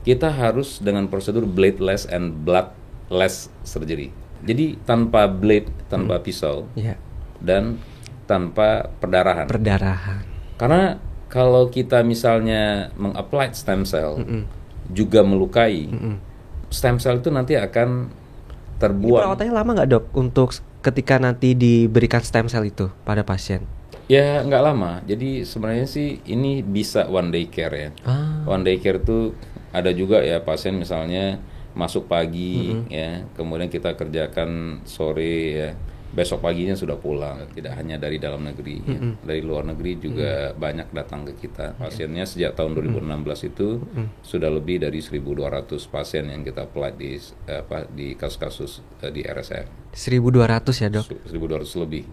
kita harus dengan prosedur bladeless and bloodless surgery. Jadi tanpa blade, tanpa pisau, dan tanpa perdarahan. Karena kalau kita misalnya meng-apply stem cell, juga melukai, stem cell itu nanti akan terbuang. Perawatannya lama nggak, Dok, untuk ketika nanti diberikan stem cell itu pada pasien? Ya nggak lama. Jadi sebenarnya sih ini bisa one day care ya. One day care itu ada juga ya, pasien misalnya masuk pagi ya, kemudian kita kerjakan sore ya, besok paginya sudah pulang. Tidak hanya dari dalam negeri ya, dari luar negeri juga banyak datang ke kita. Pasiennya sejak tahun 2016 itu sudah lebih dari 1.200 pasien yang kita apply di kasus-kasus di RSF. 1.200 ya, Dok? 1.200 lebih.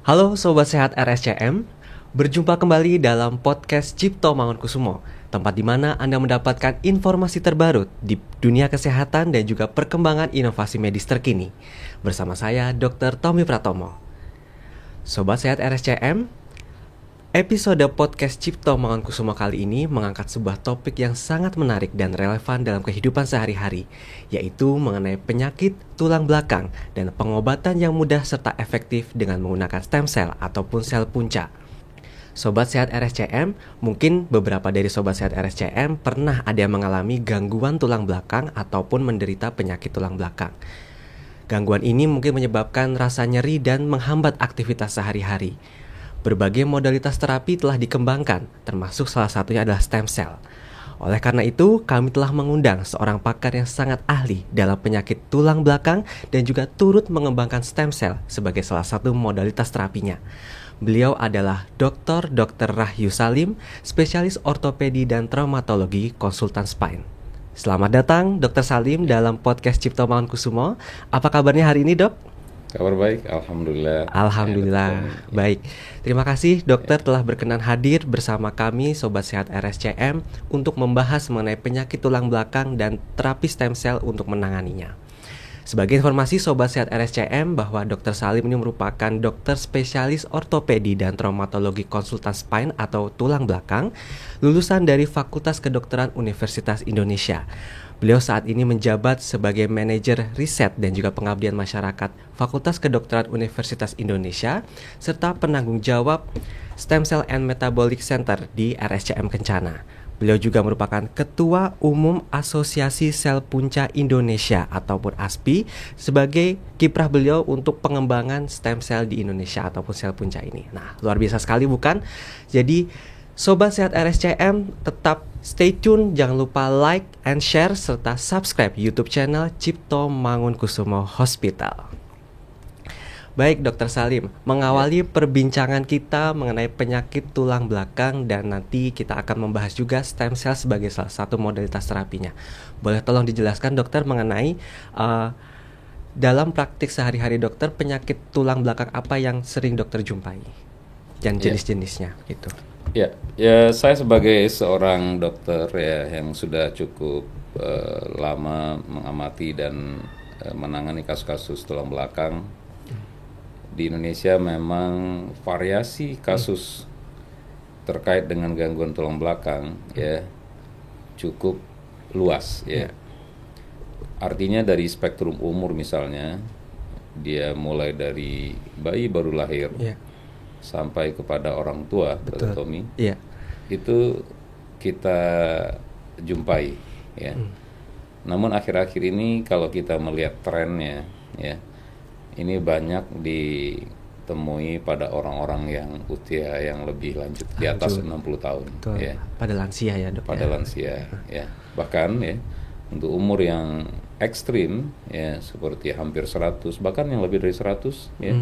Halo Sobat Sehat RSCM, berjumpa kembali dalam podcast Cipto Mangunkusumo, tempat di mana Anda mendapatkan informasi terbaru di dunia kesehatan dan juga perkembangan inovasi medis terkini. Bersama saya Dr. Tommy Pratomo. Sobat Sehat RSCM, episode podcast Cipto Mangunkusumo kali ini mengangkat sebuah topik yang sangat menarik dan relevan dalam kehidupan sehari-hari, yaitu mengenai penyakit tulang belakang dan pengobatan yang mudah serta efektif dengan menggunakan stem cell ataupun sel punca. Sobat Sehat RSCM, mungkin beberapa dari Sobat Sehat RSCM pernah ada yang mengalami gangguan tulang belakang ataupun menderita penyakit tulang belakang. Gangguan ini mungkin menyebabkan rasa nyeri dan menghambat aktivitas sehari-hari. Berbagai modalitas terapi telah dikembangkan, termasuk salah satunya adalah stem cell. Oleh karena itu, kami telah mengundang seorang pakar yang sangat ahli dalam penyakit tulang belakang dan juga turut mengembangkan stem cell sebagai salah satu modalitas terapinya. Beliau adalah Dr. Rahyu Salim, spesialis ortopedi dan traumatologi, konsultan spine. Selamat datang Dr. Salim dalam podcast Cipto Mangunkusumo. Apa kabarnya hari ini, Dok? Kabar baik, Alhamdulillah. Alhamdulillah, baik. Terima kasih dokter telah berkenan hadir bersama kami Sobat Sehat RSCM untuk membahas mengenai penyakit tulang belakang dan terapi stem cell untuk menanganinya. Sebagai informasi Sobat Sehat RSCM bahwa Dr. Salim ini merupakan dokter spesialis ortopedi dan traumatologi konsultan spine atau tulang belakang, lulusan dari Fakultas Kedokteran Universitas Indonesia. Beliau saat ini menjabat sebagai manajer riset dan juga pengabdian masyarakat Fakultas Kedokteran Universitas Indonesia serta penanggung jawab Stem Cell and Metabolic Center di RSCM Kencana. Beliau juga merupakan Ketua Umum Asosiasi Sel Punca Indonesia ataupun ASPI sebagai kiprah beliau untuk pengembangan stem cell di Indonesia ataupun sel punca ini. Nah, luar biasa sekali bukan? Jadi Sobat Sehat RSCM tetap stay tune, jangan lupa like and share serta subscribe YouTube channel Cipto Mangunkusumo Hospital. Baik Dr. Salim, mengawali perbincangan kita mengenai penyakit tulang belakang dan nanti kita akan membahas juga stem cell sebagai salah satu modalitas terapinya. Boleh tolong dijelaskan dokter mengenai dalam praktik sehari-hari dokter penyakit tulang belakang apa yang sering dokter jumpai dan jenis-jenisnya gitu. Ya, saya sebagai seorang dokter ya yang sudah cukup lama mengamati dan menangani kasus-kasus tulang belakang di Indonesia, memang variasi kasus terkait dengan gangguan tulang belakang ya cukup luas ya. Artinya dari spektrum umur misalnya, dia mulai dari bayi baru lahir sampai kepada orang tua, Dr. Tommy, itu kita jumpai ya. Namun akhir-akhir ini kalau kita melihat trennya ya, ini banyak ditemui pada orang-orang yang usia yang lebih lanjut di atas 60 tahun. Ya. Pada lansia ya, Dok. Pada lansia ya. Bahkan ya untuk umur yang ekstrim ya seperti hampir 100, bahkan yang lebih dari 100 ya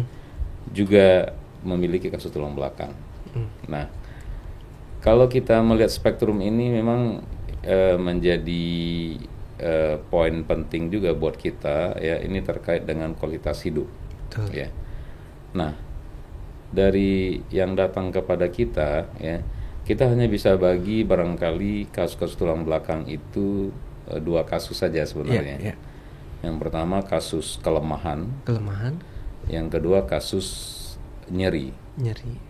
juga memiliki kasus tulang belakang. Nah, kalau kita melihat spektrum ini memang menjadi poin penting juga buat kita ya, ini terkait dengan kualitas hidup. Ya. Nah, dari yang datang kepada kita ya, kita hanya bisa bagi barangkali kasus-kasus tulang belakang itu dua kasus saja sebenarnya. Iya. Yang pertama kasus kelemahan, yang kedua kasus nyeri.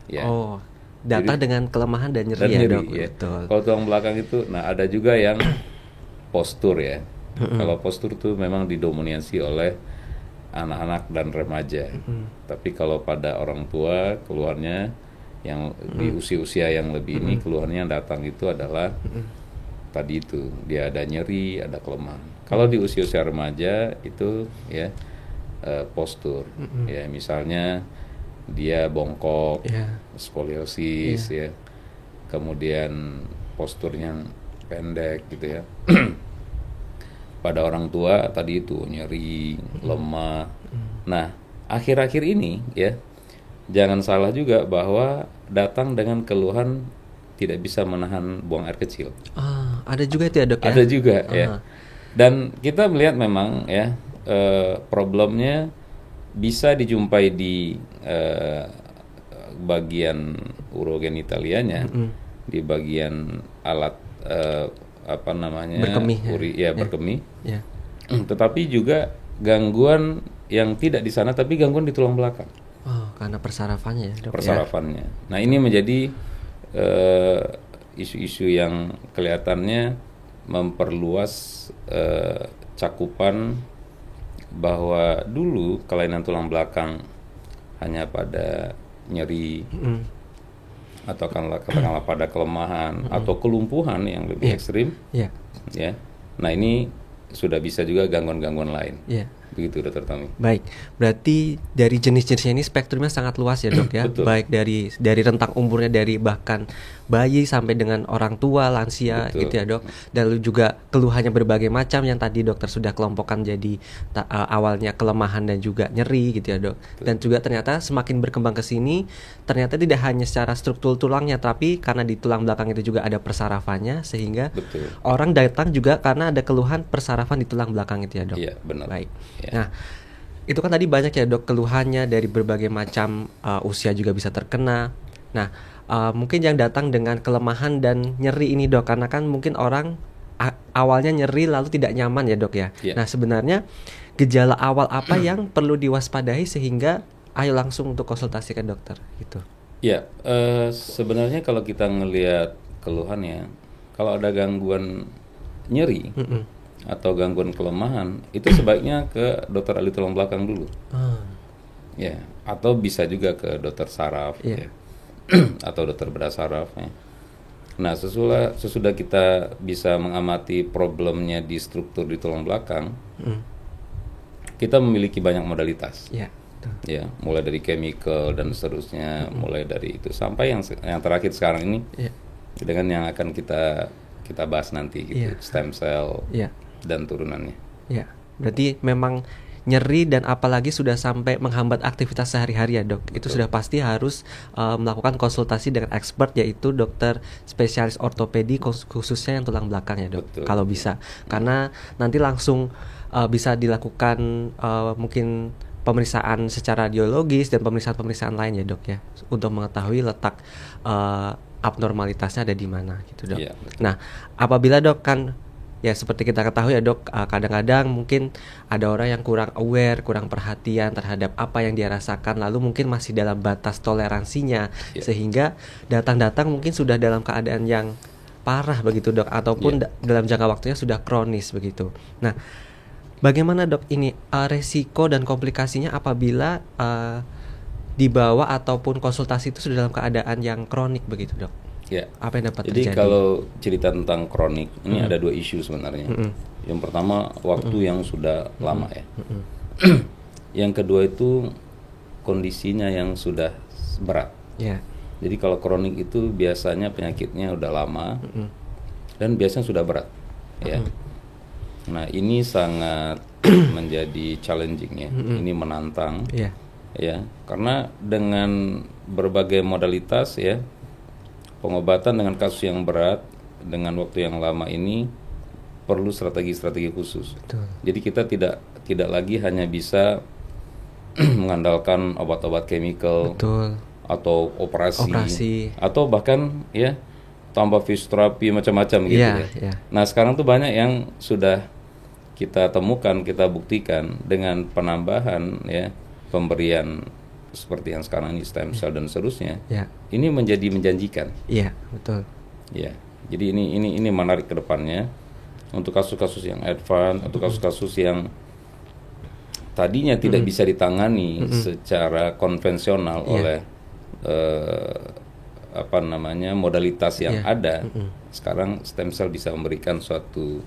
Ya. Oh, datang dengan kelemahan dan nyeri, Dan ya nyeri, dok. ya. Betul. Kalau tulang belakang itu, nah ada juga yang postur ya. Kalau postur tuh memang didominasi oleh anak-anak dan remaja. Tapi kalau pada orang tua, keluarnya yang di usia-usia yang lebih ini, keluarnya yang datang itu adalah tadi itu, dia ada nyeri, ada kelemahan. Kalau di usia-usia remaja itu ya postur, ya misalnya dia bongkok, skoliosis, ya, kemudian posturnya pendek gitu ya. Pada orang tua tadi itu nyeri, lemah. Nah, akhir-akhir ini ya, jangan salah juga bahwa datang dengan keluhan tidak bisa menahan buang air kecil. Ada juga itu ya dok ya? Ada juga ya. Dan kita melihat memang ya problemnya bisa dijumpai di bagian urogenitalianya, di bagian alat berkemih, berkemih. Tetapi juga gangguan yang tidak di sana, tapi gangguan di tulang belakang. Karena persarafannya ya dok. Persarafannya. Nah ini menjadi isu-isu yang kelihatannya memperluas cakupan, bahwa dulu kelainan tulang belakang hanya pada nyeri atau katakanlah pada kelemahan atau kelumpuhan yang lebih ekstrim. Ya. Nah ini sudah bisa juga gangguan-gangguan lain. Begitu Dr. Tommy. Baik, berarti dari jenis-jenisnya ini spektrumnya sangat luas ya dok ya. Baik dari rentang umurnya, dari bahkan bayi sampai dengan orang tua, lansia. Betul. Gitu ya dok. Dan lalu juga keluhannya berbagai macam yang tadi dokter sudah kelompokkan jadi awalnya kelemahan dan juga nyeri gitu ya dok. Betul. Dan juga ternyata semakin berkembang ke sini, ternyata tidak hanya secara struktur tulangnya, tapi karena di tulang belakang itu juga ada persarafannya, sehingga orang datang juga karena ada keluhan persarafan di tulang belakang itu ya dok. Iya benar. Baik. Nah, itu kan tadi banyak ya dok keluhannya, dari berbagai macam usia juga bisa terkena. Nah, mungkin yang datang dengan kelemahan dan nyeri ini dok, karena kan mungkin orang awalnya nyeri lalu tidak nyaman ya dok ya. Nah, sebenarnya gejala awal apa yang perlu diwaspadai sehingga ayo langsung untuk konsultasi ke dokter gitu. Ya, sebenarnya kalau kita ngelihat keluhannya, kalau ada gangguan nyeri atau gangguan kelemahan, itu sebaiknya ke dokter ahli tulang belakang dulu. Ya, atau bisa juga ke dokter saraf ya. Atau dokter bedah saraf ya. Nah, sesudah kita bisa mengamati problemnya di struktur di tulang belakang, kita memiliki banyak modalitas. Ya, mulai dari chemical dan seterusnya, mulai dari itu sampai yang terakhir sekarang ini dengan yang akan kita bahas nanti gitu, stem cell dan turunannya. Ya, berarti memang nyeri dan apalagi sudah sampai menghambat aktivitas sehari-hari ya dok. Itu sudah pasti harus melakukan konsultasi dengan expert, yaitu dokter spesialis ortopedi khususnya yang tulang belakang ya dok. Kalau bisa, karena nanti langsung bisa dilakukan mungkin pemeriksaan secara radiologis dan pemeriksaan lain ya dok ya, untuk mengetahui letak abnormalitasnya ada di mana gitu dok. Nah, apabila dok kan ya seperti kita ketahui ya dok, kadang-kadang mungkin ada orang yang kurang aware, kurang perhatian terhadap apa yang dia rasakan, lalu mungkin masih dalam batas toleransinya, sehingga datang-datang mungkin sudah dalam keadaan yang parah begitu dok, ataupun dalam jangka waktunya sudah kronis begitu. Nah, bagaimana dok ini resiko dan komplikasinya apabila dibawa ataupun konsultasi itu sudah dalam keadaan yang kronik begitu dok? Ya. Apa yang dapat terjadi? Jadi kalau cerita tentang kronik ini ada dua isu sebenarnya. Yang pertama waktu yang sudah lama ya. Yang kedua itu kondisinya yang sudah berat. Jadi kalau kronik itu biasanya penyakitnya udah lama dan biasanya sudah berat. Ya. Nah ini sangat menjadi challenging ya. Ini menantang. Ya, karena dengan berbagai modalitas ya, pengobatan dengan kasus yang berat dengan waktu yang lama ini perlu strategi-strategi khusus. Jadi kita tidak lagi hanya bisa mengandalkan obat-obat chemical atau operasi atau bahkan ya tambah fisioterapi macam-macam gitu Iya, ya. iya. Nah sekarang tuh banyak yang sudah kita temukan, kita buktikan dengan penambahan ya pemberian seperti yang sekarang ini stem cell dan seterusnya. Ya. Ini menjadi menjanjikan. Iya, betul. Ya, jadi ini menarik ke depannya untuk kasus-kasus yang advance, untuk kasus-kasus yang tadinya tidak bisa ditangani secara konvensional oleh modalitas yang ada. Sekarang stem cell bisa memberikan suatu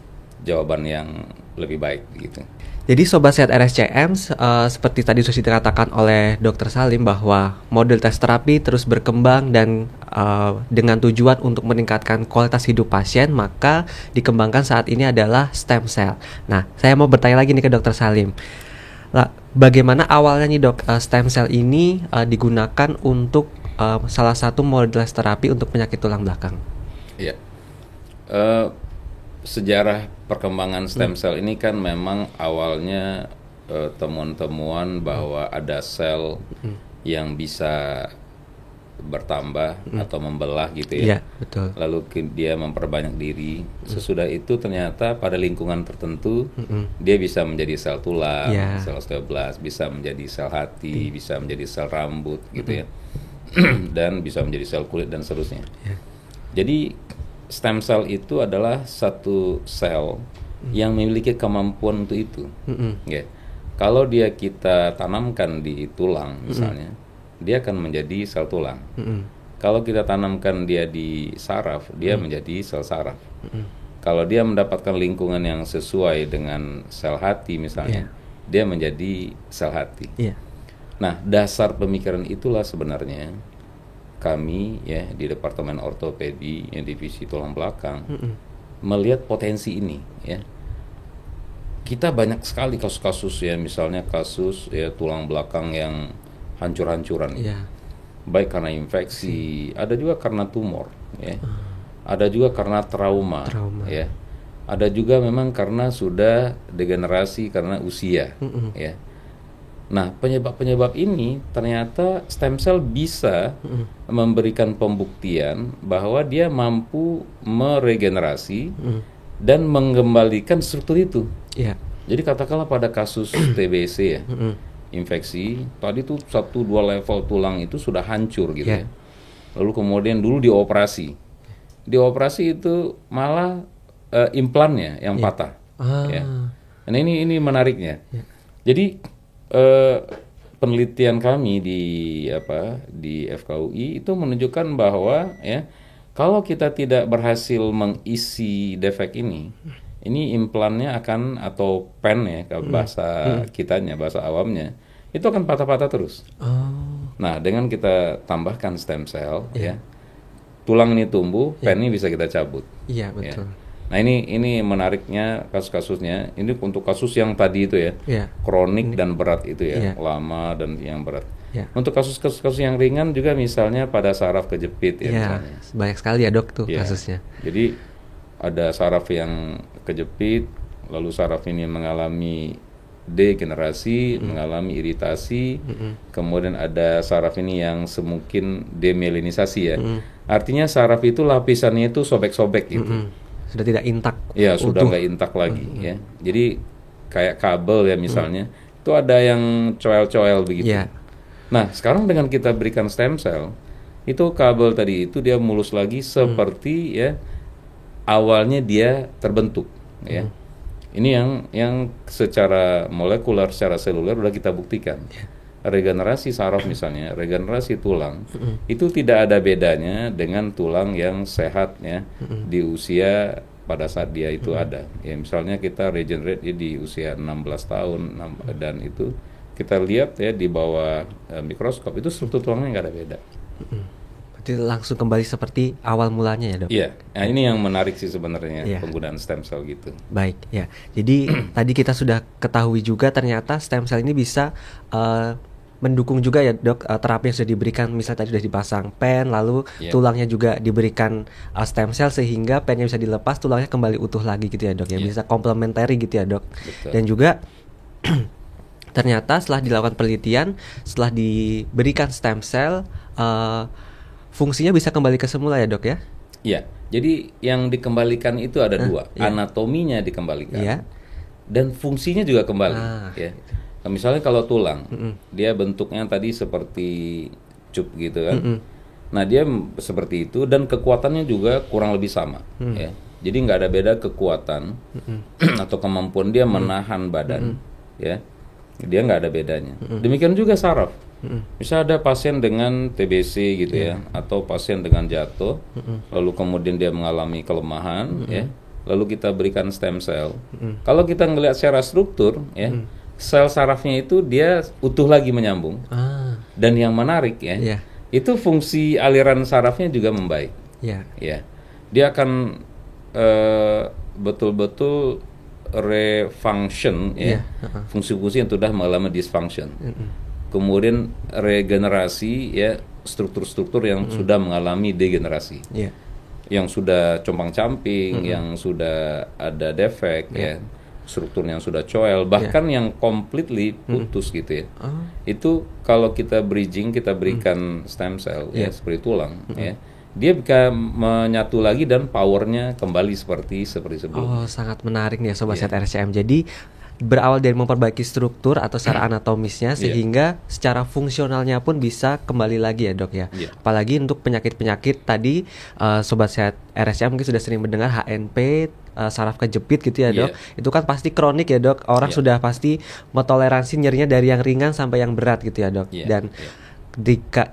jawaban yang lebih baik gitu. Jadi Sobat Sehat RSCM, seperti tadi sudah dikatakan oleh Dr. Salim bahwa model tes terapi terus berkembang dan dengan tujuan untuk meningkatkan kualitas hidup pasien, maka dikembangkan saat ini adalah stem cell. Nah, saya mau bertanya lagi nih ke Dr. Salim. Bagaimana awalnya nih dok, stem cell ini digunakan untuk salah satu model tes terapi untuk penyakit tulang belakang? Iya. Sejarah perkembangan stem cell ini kan memang awalnya temuan-temuan bahwa ada sel yang bisa bertambah atau membelah gitu ya. Iya, betul. Lalu dia memperbanyak diri. Sesudah itu ternyata pada lingkungan tertentu dia bisa menjadi sel tulang, sel osteoblast, bisa menjadi sel hati, bisa menjadi sel rambut gitu ya. Dan bisa menjadi sel kulit dan seterusnya. Jadi stem cell itu adalah satu sel yang memiliki kemampuan untuk itu. Ya. Kalau dia kita tanamkan di tulang misalnya, dia akan menjadi sel tulang. Kalau kita tanamkan dia di saraf, dia menjadi sel saraf. Kalau dia mendapatkan lingkungan yang sesuai dengan sel hati misalnya, dia menjadi sel hati. Nah, dasar pemikiran itulah sebenarnya kami ya di Departemen Ortopedi yang divisi tulang belakang melihat potensi ini ya. Kita banyak sekali kasus-kasus ya, misalnya kasus ya tulang belakang yang hancur-hancuran. Baik karena infeksi, ada juga karena tumor ya. Ada juga karena trauma. Ya. Ada juga memang karena sudah degenerasi karena usia ya. Nah, penyebab-penyebab ini ternyata stem cell bisa memberikan pembuktian bahwa dia mampu meregenerasi dan mengembalikan struktur itu. Jadi katakanlah pada kasus TBC ya, infeksi, tadi tuh 1-2 level tulang itu sudah hancur gitu ya. Lalu kemudian dulu dioperasi. Dioperasi itu malah implannya yang patah. Ya. Dan ini menariknya. Jadi penelitian kami di FKUI itu menunjukkan bahwa ya kalau kita tidak berhasil mengisi defek ini implannya akan, atau pen ya kalau bahasa kitanya, bahasa awamnya, itu akan patah-patah terus. Nah, dengan kita tambahkan stem cell ya, tulang ini tumbuh, pen ini bisa kita cabut. Iya, betul. Ya. Nah ini menariknya kasus-kasusnya. Ini untuk kasus yang tadi itu ya, kronik dan berat itu ya, lama dan yang berat. Untuk kasus-kasus yang ringan juga misalnya pada saraf kejepit ya misalnya. Banyak sekali ya dok tuh kasusnya. Jadi ada saraf yang kejepit, lalu saraf ini mengalami degenerasi, mengalami iritasi, kemudian ada saraf ini yang semungkin demyelinisasi ya. Artinya saraf itu lapisannya itu sobek-sobek gitu. Sudah tidak intak. Ya, sudah nggak intak lagi ya. Jadi kayak kabel ya misalnya, itu ada yang coel-coel begitu. Nah, sekarang dengan kita berikan stem cell, itu kabel tadi itu dia mulus lagi seperti ya awalnya dia terbentuk ya. Ini yang secara molekuler, secara seluler udah kita buktikan. Regenerasi saraf misalnya, regenerasi tulang, itu tidak ada bedanya dengan tulang yang sehat ya di usia pada saat dia itu ada. Ya misalnya kita regenerate di usia 16 tahun dan itu kita lihat ya di bawah mikroskop itu struktur tulangnya nggak ada beda. Berarti langsung kembali seperti awal mulanya ya dok? Iya, nah ini yang menarik sih sebenarnya penggunaan stem cell gitu. Baik ya, jadi tadi kita sudah ketahui juga ternyata stem cell ini bisa mendukung juga ya dok terapi yang sudah diberikan, misalnya tadi sudah dipasang pen, lalu tulangnya juga diberikan stem cell sehingga pennya bisa dilepas, tulangnya kembali utuh lagi gitu ya dok ya, bisa komplementari gitu ya dok. Betul. Dan juga ternyata setelah dilakukan penelitian, setelah diberikan stem cell fungsinya bisa kembali ke semula ya dok ya? Iya, Jadi yang dikembalikan itu ada dua, iya. anatominya dikembalikan, Iya. dan fungsinya juga kembali. Ah, Ya. Nah, misalnya kalau tulang, dia bentuknya tadi seperti cup gitu kan. Nah dia seperti itu dan kekuatannya juga kurang lebih sama. Ya. Jadi nggak ada beda kekuatan atau kemampuan dia menahan badan, ya. Dia nggak ada bedanya. Demikian juga saraf. Bisa ada pasien dengan TBC gitu ya, atau pasien dengan jatuh, lalu kemudian dia mengalami kelemahan, ya, lalu kita berikan stem cell. Kalau kita ngelihat secara struktur, ya, sel sarafnya itu dia utuh lagi menyambung. Dan yang menarik ya, Iya. itu fungsi aliran sarafnya juga membaik. Iya. Ya, dia akan betul-betul refunction, ya, fungsi-fungsi yang sudah mengalami dysfunction. Kemudian regenerasi, ya, struktur-struktur yang sudah mengalami degenerasi, Iya. yang sudah compang-camping, yang sudah ada defek, ya, struktur yang sudah coel, bahkan yang completely putus gitu ya. Itu kalau kita bridging, kita berikan stem cell, ya, seperti tulang, ya, dia bisa menyatu lagi dan powernya kembali seperti sebelumnya. Oh, sangat menarik nih ya Sobat Sehat RSCM. Jadi berawal dari memperbaiki struktur atau secara anatomisnya sehingga secara fungsionalnya pun bisa kembali lagi ya dok ya. Apalagi untuk penyakit-penyakit tadi Sobat Sehat RSCM mungkin sudah sering mendengar HNP, saraf kejepit gitu ya dok. Itu kan pasti kronik ya dok. Orang sudah pasti mentoleransi nyerinya dari yang ringan sampai yang berat gitu ya dok. Dan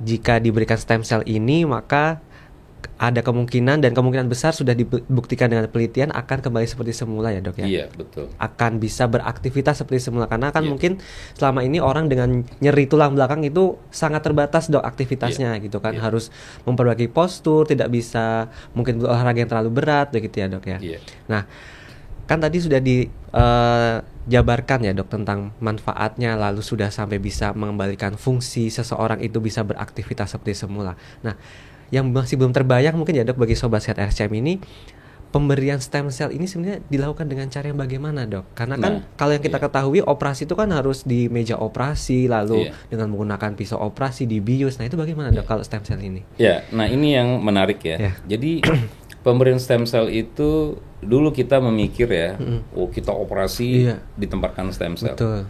jika diberikan stem cell ini maka ada kemungkinan dan kemungkinan besar sudah dibuktikan dengan penelitian akan kembali seperti semula ya dok ya. Iya betul. Akan bisa beraktivitas seperti semula karena kan mungkin selama ini orang dengan nyeri tulang belakang itu sangat terbatas dok aktivitasnya gitu kan, harus memperbaiki postur, tidak bisa mungkin olahraga yang terlalu berat begitu ya dok ya. Nah kan tadi sudah dijabarkan ya dok tentang manfaatnya, lalu sudah sampai bisa mengembalikan fungsi seseorang itu bisa beraktivitas seperti semula. Nah yang masih belum terbayang mungkin ya dok bagi Sobat Sehat RSCM ini, pemberian stem cell ini sebenarnya dilakukan dengan cara yang bagaimana dok? Karena kan kalau yang kita ketahui operasi itu kan harus di meja operasi, lalu dengan menggunakan pisau operasi dibius. Nah itu bagaimana dok kalau stem cell ini? Ya, nah ini yang menarik ya. Jadi pemberian stem cell itu dulu kita memikir ya, oh kita operasi ditempatkan stem cell. Betul.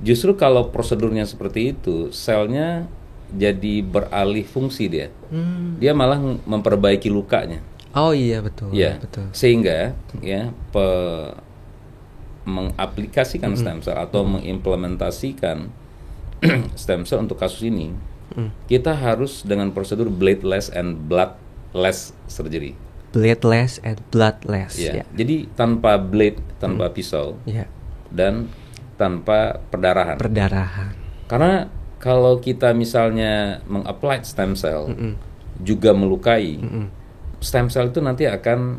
Justru kalau prosedurnya seperti itu, selnya jadi beralih fungsi dia. Dia malah memperbaiki lukanya. Oh iya betul. Ya, betul. Sehingga ya mengaplikasikan stem cell atau mengimplementasikan stem cell untuk kasus ini, kita harus dengan prosedur bladeless and bloodless surgery. Bladeless and bloodless. Ya. Jadi tanpa blade, tanpa pisau, dan tanpa perdarahan. Karena kalau kita misalnya meng-apply stem cell juga melukai, stem cell itu nanti akan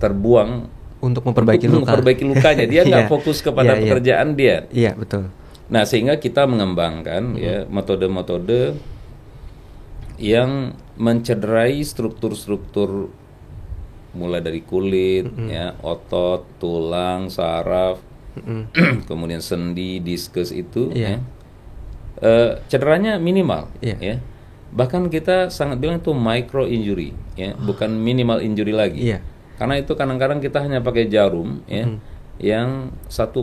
terbuang untuk memperbaiki lukanya. Dia nggak fokus kepada pekerjaan dia. Iya betul. Nah sehingga kita mengembangkan ya metode-metode yang mencederai struktur-struktur mulai dari kulit, ya, otot, tulang, saraf, kemudian sendi, diskus itu. Ya. Cederanya minimal, ya. Bahkan kita sangat bilang itu micro injury, ya, bukan minimal injury lagi. Karena itu kadang-kadang kita hanya pakai jarum, ya, yang 1,2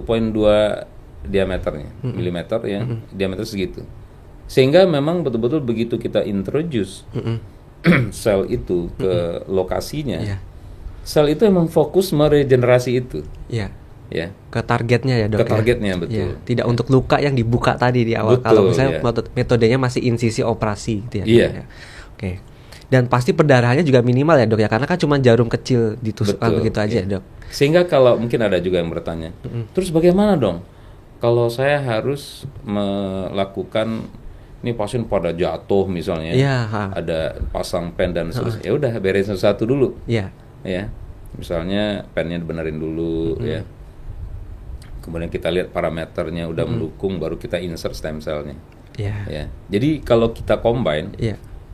diameternya, milimeter, ya, diameter segitu. Sehingga memang betul-betul begitu kita introduce sel itu ke lokasinya, sel itu memang fokus meregenerasi itu. Ya. Ke targetnya ya dok. Ke targetnya betul. Tidak untuk luka yang dibuka tadi di awal. Betul, kalau misalnya metodenya masih insisi operasi gitu ya. Oke. Dan pasti perdarahannya juga minimal ya dok ya, karena kan cuma jarum kecil ditusukkan begitu aja ya dok. Sehingga kalau mungkin ada juga yang bertanya, terus bagaimana dong kalau saya harus melakukan ini pasien pada jatuh misalnya, ada pasang pen dan seterusnya, ya udah beresin satu dulu. Ya. Misalnya pennya dibenerin dulu, ya. Kemudian kita lihat parameternya udah mendukung, baru kita insert stem cell-nya. Ya. Jadi kalau kita combine,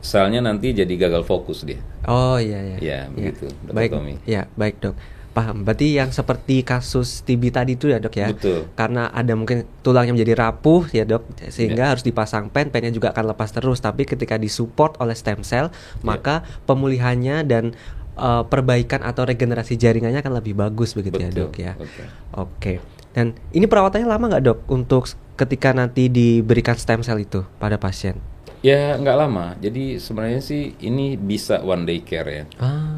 selnya nanti jadi gagal fokus dia. Oh iya. Ya, begitu. Baik, Tommy. Baik dok. Paham. Berarti yang seperti kasus TB tadi itu ya dok ya. Betul. Karena ada mungkin tulangnya menjadi rapuh ya dok, sehingga harus dipasang pennya juga akan lepas terus. Tapi ketika disupport oleh stem cell, maka pemulihannya dan perbaikan atau regenerasi jaringannya akan lebih bagus begitu ya Betul, dok ya. betul. Oke. Dan ini perawatannya lama nggak dok untuk ketika nanti diberikan stem cell itu pada pasien? Ya nggak lama. Jadi sebenarnya sih ini bisa one day care ya.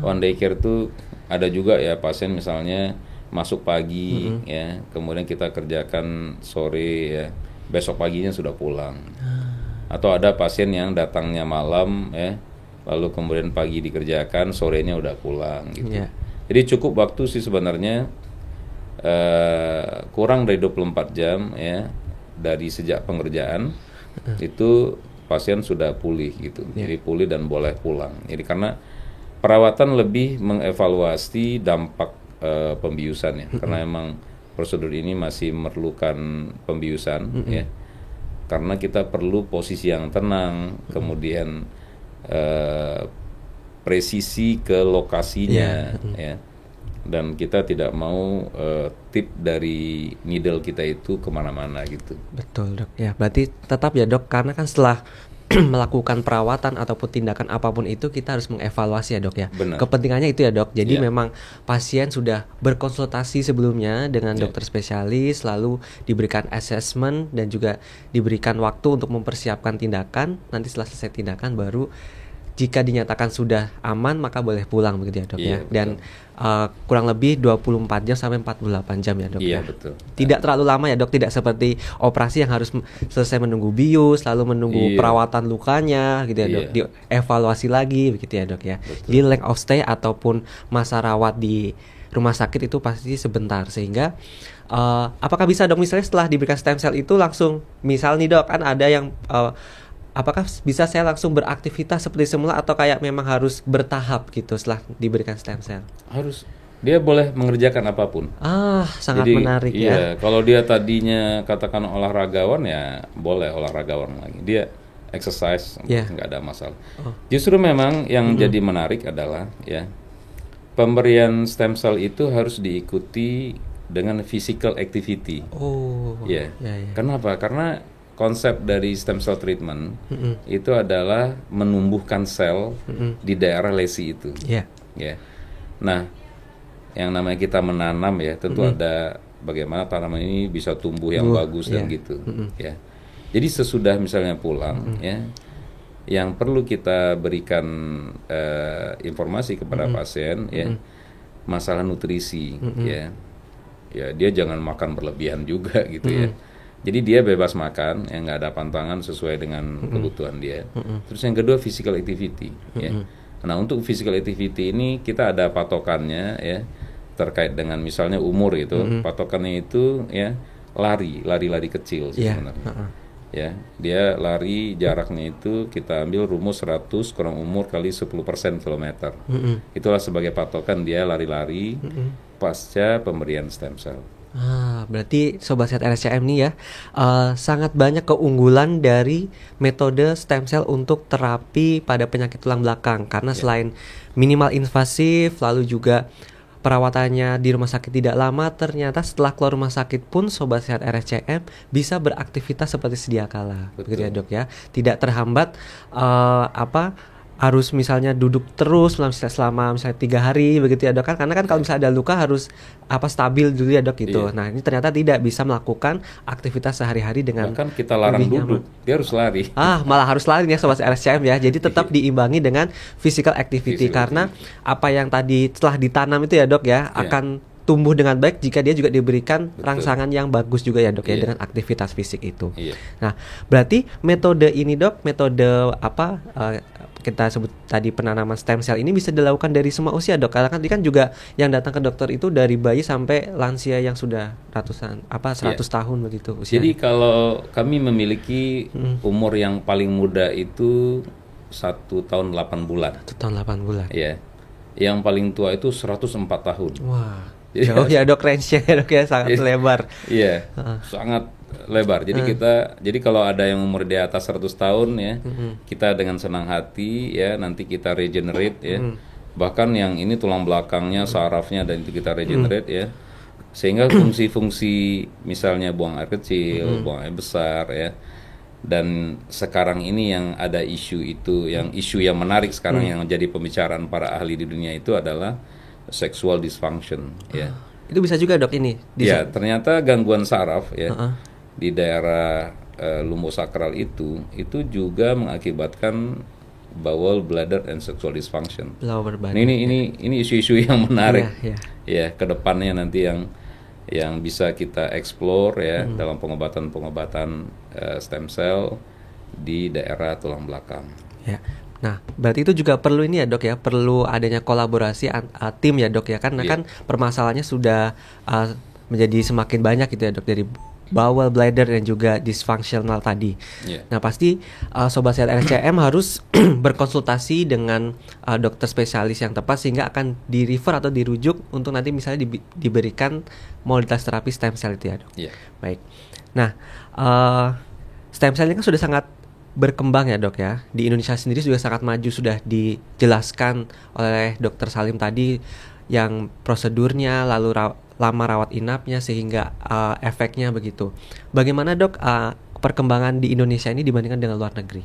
One day care itu ada juga ya pasien misalnya masuk pagi ya, kemudian kita kerjakan sore ya, besok paginya sudah pulang. Atau ada pasien yang datangnya malam ya, lalu kemudian pagi dikerjakan, sorenya udah pulang gitu. Iya. Jadi cukup waktu sih sebenarnya, kurang dari 24 jam ya dari sejak pengerjaan itu pasien sudah pulih gitu. Jadi pulih dan boleh pulang. Jadi karena perawatan lebih mengevaluasi dampak pembiusan ya, karena emang prosedur ini masih memerlukan pembiusan ya. Karena kita perlu posisi yang tenang, kemudian presisi ke lokasinya ya. Dan kita tidak mau tip dari needle kita itu kemana-mana gitu. Betul dok. Ya berarti tetap ya dok, karena kan setelah melakukan perawatan ataupun tindakan apapun itu kita harus mengevaluasi ya dok ya. Benar. Kepentingannya itu ya dok. Jadi Iya. memang pasien sudah berkonsultasi sebelumnya dengan Iya. dokter spesialis, lalu diberikan assessment dan juga diberikan waktu untuk mempersiapkan tindakan. Nanti setelah selesai tindakan baru jika dinyatakan sudah aman maka boleh pulang begitu ya dok Iya, ya. Dan kurang lebih 24 jam sampai 48 jam ya dok Iya ya. betul. Tidak terlalu lama ya dok, tidak seperti operasi yang harus selesai menunggu bius, lalu menunggu Iya. perawatan lukanya gitu ya dok, Iya. dievaluasi lagi begitu ya dok ya. Jadi length of stay ataupun masa rawat di rumah sakit itu pasti sebentar, sehingga apakah bisa dok misalnya setelah diberikan stem cell itu langsung, misal nih dok kan ada yang apakah bisa saya langsung beraktivitas seperti semula atau kayak memang harus bertahap gitu setelah diberikan stem cell? Harus, dia boleh mengerjakan apapun. Sangat Jadi, menarik iya, ya. kalau dia tadinya katakan olahragawan ya boleh olahragawan lagi. Dia exercise Iya. nggak ada masalah. Justru memang yang jadi menarik adalah ya pemberian stem cell itu harus diikuti dengan physical activity. Ya. Ya. Kenapa? Karena konsep dari stem cell treatment itu adalah menumbuhkan sel di daerah lesi itu. Ya. Ya. Nah, yang namanya kita menanam ya, tentu ada bagaimana tanaman ini bisa tumbuh yang bagus dan gitu. Ya. Jadi sesudah misalnya pulang, ya, yang perlu kita berikan informasi kepada pasien, ya, masalah nutrisi, ya, dia jangan makan berlebihan juga gitu ya. Jadi dia bebas makan, yang nggak ada pantangan sesuai dengan kebutuhan dia. Terus yang kedua physical activity, ya. Nah untuk physical activity ini kita ada patokannya ya, terkait dengan misalnya umur gitu. Patokannya itu ya lari kecil sih sebenarnya. Ya, dia lari jaraknya itu kita ambil rumus 100 kurang umur kali 10% kilometer. Itulah sebagai patokan dia lari-lari pasca pemberian stem cell. Berarti Sobat Sehat RSCM nih ya, sangat banyak keunggulan dari metode stem cell untuk terapi pada penyakit tulang belakang. Karena selain minimal invasif, lalu juga perawatannya di rumah sakit tidak lama, ternyata setelah keluar rumah sakit pun Sobat Sehat RSCM bisa beraktivitas seperti sedia kala. Begitu ya dok ya, tidak terhambat harus misalnya duduk terus selama misalnya 3 hari begitu ya dok kan, karena kan kalau misalnya ada luka harus stabil dulu ya dok gitu. Nah ini ternyata tidak bisa melakukan aktivitas sehari-hari dengan bahkan kita larang duduk, dia harus lari. Malah harus lari ya Sobat RSCM ya. Jadi tetap diimbangi dengan physical activity karena apa yang tadi telah ditanam itu ya dok ya akan tumbuh dengan baik jika dia juga diberikan rangsangan yang bagus juga ya dok ya dengan aktivitas fisik itu. Nah berarti metode ini dok, metode kita sebut tadi penanaman stem cell ini bisa dilakukan dari semua usia dok, karena kan juga yang datang ke dokter itu dari bayi sampai lansia yang sudah 100 tahun begitu usia. Jadi kalau kami memiliki umur yang paling muda itu 1 tahun 8 bulan. 1 tahun 8 bulan. Iya. Yang paling tua itu 104 tahun. Wah. Jauh ya dok range-nya ya dok ya, sangat lebar. Iya. Sangat lebar. Jadi jadi kalau ada yang umur di atas 100 tahun ya, kita dengan senang hati ya nanti kita regenerate ya. Bahkan yang ini tulang belakangnya, sarafnya dan itu kita regenerate ya. Sehingga fungsi-fungsi misalnya buang air kecil, buang air besar ya, Dan sekarang ini yang ada isu itu, yang isu yang menarik sekarang yang menjadi pembicaraan para ahli di dunia itu adalah sexual dysfunction, ya. Itu bisa juga dok ini? Ya, ternyata gangguan saraf ya di daerah lumbosakral itu juga mengakibatkan bowel, bladder, and sexual dysfunction. Lower body. Ini isu-isu yang menarik ya ke depannya nanti yang bisa kita explore ya dalam pengobatan stem cell di daerah tulang belakang. Ya. Nah, berarti itu juga perlu ini ya dok ya, perlu adanya kolaborasi tim ya dok ya, karena kan permasalahannya sudah menjadi semakin banyak gitu ya dok, dari bowel, bladder, dan juga dysfunctional tadi. Nah, pasti Sobat Sehat RSCM harus berkonsultasi dengan dokter spesialis yang tepat sehingga akan di-refer atau dirujuk untuk nanti misalnya diberikan modalitas terapi stem cell itu ya dok. Baik. Nah, stem cell ini kan sudah sangat berkembang ya dok ya. Di Indonesia sendiri juga sangat maju, sudah dijelaskan oleh dokter Salim tadi yang prosedurnya, lalu lama rawat inapnya sehingga efeknya begitu. Bagaimana dok perkembangan di Indonesia ini dibandingkan dengan luar negeri?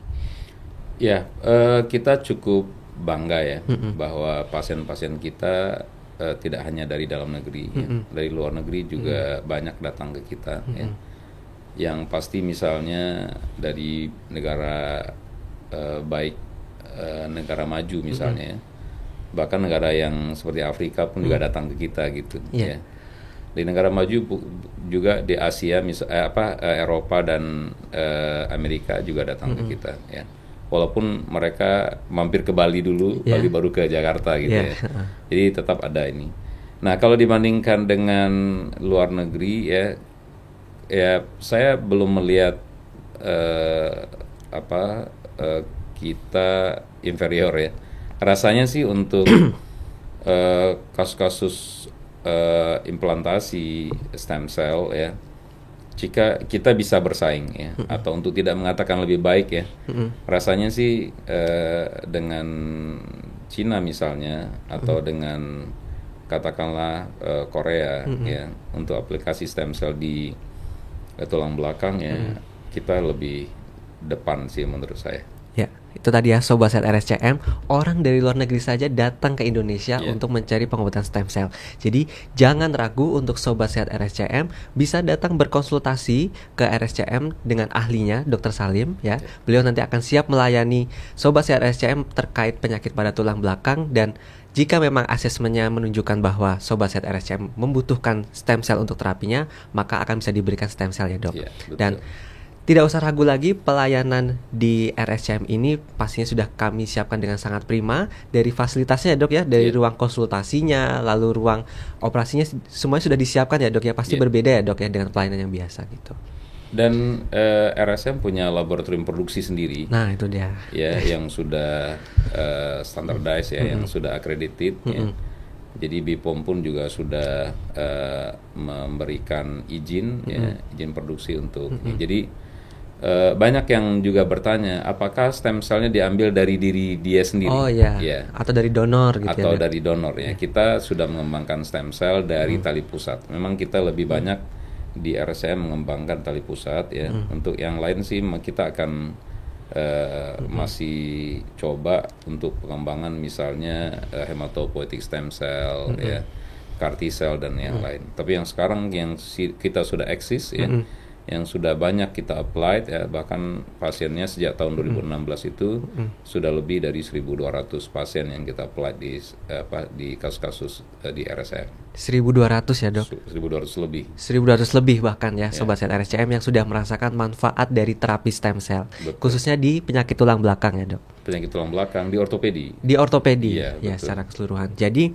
Ya, kita cukup bangga ya bahwa pasien-pasien kita tidak hanya dari dalam negeri, ya, dari luar negeri juga banyak datang ke kita. Ya. Yang pasti misalnya dari negara baik negara maju misalnya, ya. Bahkan negara yang seperti Afrika pun juga datang ke kita gitu. Ya. Di negara maju juga di Asia, Eropa dan Amerika juga datang ke kita. Ya. Walaupun mereka mampir ke Bali dulu, Bali baru ke Jakarta gitu ya. Jadi tetap ada ini. Nah kalau dibandingkan dengan luar negeri ya saya belum melihat kita inferior ya. Rasanya sih untuk kasus-kasus implantasi stem cell ya, jika kita bisa bersaing ya, atau untuk tidak mengatakan lebih baik ya, rasanya sih dengan Cina misalnya atau dengan katakanlah Korea ya, untuk aplikasi stem cell di tulang belakang ya, kita lebih depan sih menurut saya. Ya, itu tadi ya Sobat Sehat RSCM, orang dari luar negeri saja datang ke Indonesia untuk mencari pengobatan stem cell. Jadi jangan ragu untuk Sobat Sehat RSCM bisa datang berkonsultasi ke RSCM dengan ahlinya Dr. Salim ya. Beliau nanti akan siap melayani Sobat Sehat RSCM terkait penyakit pada tulang belakang, dan jika memang asesmennya menunjukkan bahwa Sobat Sehat RSCM membutuhkan stem cell untuk terapinya, maka akan bisa diberikan stem cell ya dok. Dan tidak usah ragu lagi, pelayanan di RSCM ini pastinya sudah kami siapkan dengan sangat prima. Dari fasilitasnya dok ya, dari ruang konsultasinya, lalu ruang operasinya, semuanya sudah disiapkan ya dok ya. Pasti berbeda ya dok ya dengan pelayanan yang biasa gitu. Dan RSCM punya laboratorium produksi sendiri. Nah itu dia. Ya, yang sudah standardized ya, yang sudah accredited ya. Jadi BPOM pun juga sudah memberikan izin izin produksi untuk jadi banyak yang juga bertanya apakah stem cellnya diambil dari diri dia sendiri. Atau dari donor gitu atau dari donor ya. Kita sudah mengembangkan stem cell dari tali pusat. Memang kita lebih banyak di RSCM mengembangkan tali pusat ya. Untuk yang lain sih kita akan masih coba untuk pengembangan misalnya hematopoietic stem cell ya, CAR T cell dan yang lain. Tapi yang sekarang yang kita sudah eksis ya, yang sudah banyak kita applied ya, bahkan pasiennya sejak tahun 2016 itu sudah lebih dari 1.200 pasien yang kita applied di kasus-kasus di RSCM. 1.200 ya dok? 1.200 lebih. 1.200 lebih bahkan ya Sobat Sehat RSCM yang sudah merasakan manfaat dari terapi stem cell. Betul. Khususnya di penyakit tulang belakang ya dok? Penyakit tulang belakang, di ortopedi. Di ortopedi ya secara keseluruhan. Jadi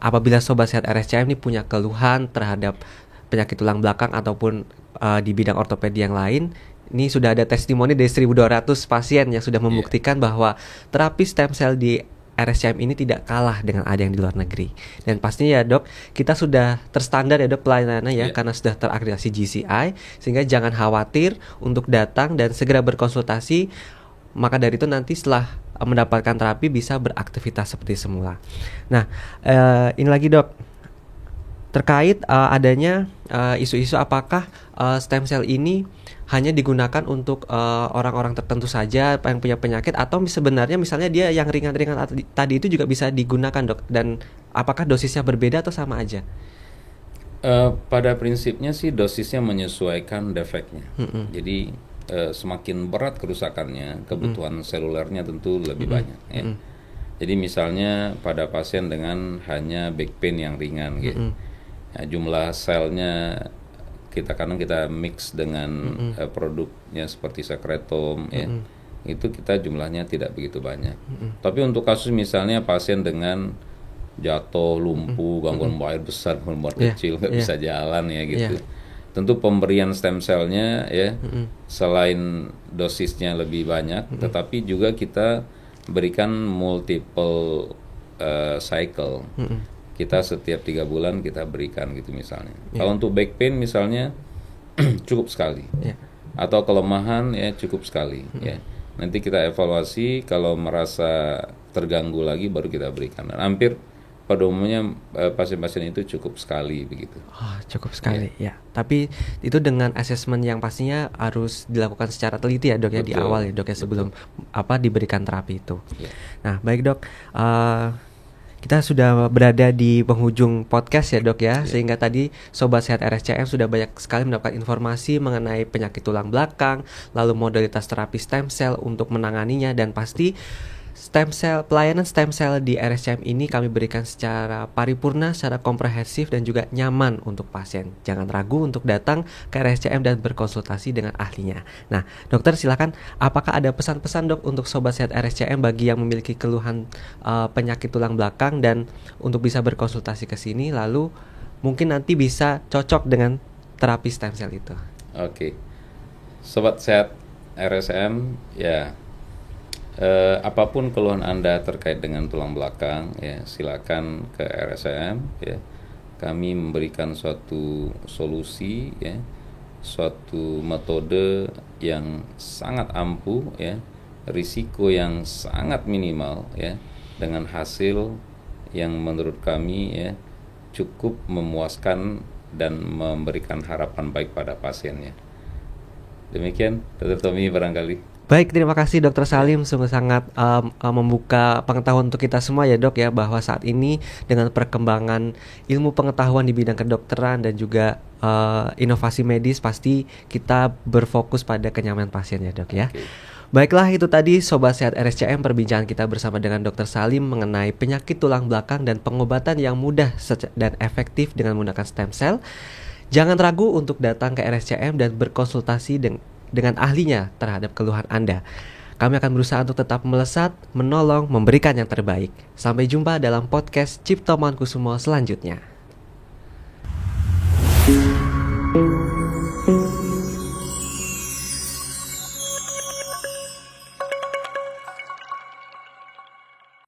apabila Sobat Sehat RSCM ini punya keluhan terhadap penyakit tulang belakang ataupun di bidang ortopedi yang lain, ini sudah ada testimoni dari 1.200 pasien yang sudah membuktikan bahwa terapi stem cell di RSCM ini tidak kalah dengan ada yang di luar negeri. Dan pastinya ya dok, kita sudah terstandar ya dok pelayanannya ya, karena sudah terakreditasi GCI, sehingga jangan khawatir untuk datang dan segera berkonsultasi. Maka dari itu nanti setelah mendapatkan terapi bisa beraktivitas seperti semula. Nah ini lagi dok, terkait adanya isu-isu apakah stem cell ini hanya digunakan untuk orang-orang tertentu saja yang punya penyakit, atau sebenarnya misalnya dia yang ringan-ringan tadi itu juga bisa digunakan, Dok? Dan apakah dosisnya berbeda atau sama aja? Pada prinsipnya sih dosisnya menyesuaikan defeknya. Jadi semakin berat kerusakannya, kebutuhan selulernya tentu lebih banyak. Ya. Jadi misalnya pada pasien dengan hanya back pain yang ringan, gitu, ya, jumlah selnya kadang kita mix dengan produknya seperti sekretom, ya, itu kita jumlahnya tidak begitu banyak. Tapi untuk kasus misalnya pasien dengan jatuh, lumpuh, gangguan air besar, gangguan kecil, nggak bisa jalan, ya gitu. Tentu pemberian stem cellnya, ya, selain dosisnya lebih banyak, tetapi juga kita berikan multiple cycle. Kita setiap 3 bulan kita berikan gitu misalnya. Kalau untuk back pain misalnya cukup sekali. Atau kelemahan ya cukup sekali. Ya. Nanti kita evaluasi, kalau merasa terganggu lagi baru kita berikan. Dan hampir pada umumnya pasien-pasien itu cukup sekali begitu. Oh, cukup sekali ya. Tapi itu dengan asesmen yang pastinya harus dilakukan secara teliti ya, Dok, ya, di awal ya, Dok, ya, sebelum diberikan terapi itu. Nah, baik, Dok. Kita sudah berada di penghujung podcast ya, Dok, ya. Sehingga tadi Sobat Sehat RSCM sudah banyak sekali mendapatkan informasi mengenai penyakit tulang belakang, lalu modalitas terapi stem cell untuk menanganinya, dan pasti pelayanan stem cell di RSCM ini kami berikan secara paripurna, secara komprehensif, dan juga nyaman untuk pasien. Jangan ragu untuk datang ke RSCM dan berkonsultasi dengan ahlinya. Nah, dokter, silakan, apakah ada pesan-pesan, Dok, untuk Sobat Sehat RSCM bagi yang memiliki keluhan penyakit tulang belakang dan untuk bisa berkonsultasi ke sini, lalu mungkin nanti bisa cocok dengan terapi stem cell itu? Oke. Sobat Sehat RSCM, ya, apapun keluhan Anda terkait dengan tulang belakang, ya, silakan ke RSCM, ya. Kami memberikan suatu solusi, ya, suatu metode yang sangat ampuh, ya, risiko yang sangat minimal, ya, dengan hasil yang menurut kami, ya, cukup memuaskan dan memberikan harapan baik pada pasiennya. Demikian, Dr. Tommy barangkali. Baik, terima kasih Dr. Salim, sungguh sangat membuka pengetahuan untuk kita semua ya, Dok, ya, bahwa saat ini dengan perkembangan ilmu pengetahuan di bidang kedokteran dan juga inovasi medis, pasti kita berfokus pada kenyamanan pasien ya, Dok, ya. Baiklah, itu tadi Sobat Sehat RSCM, perbincangan kita bersama dengan Dr. Salim mengenai penyakit tulang belakang dan pengobatan yang mudah dan efektif dengan menggunakan stem cell. Jangan ragu untuk datang ke RSCM dan berkonsultasi dengan ahlinya terhadap keluhan Anda. Kami akan berusaha untuk tetap melesat, menolong, memberikan yang terbaik. Sampai jumpa dalam podcast Cipto Mangunkusumo selanjutnya.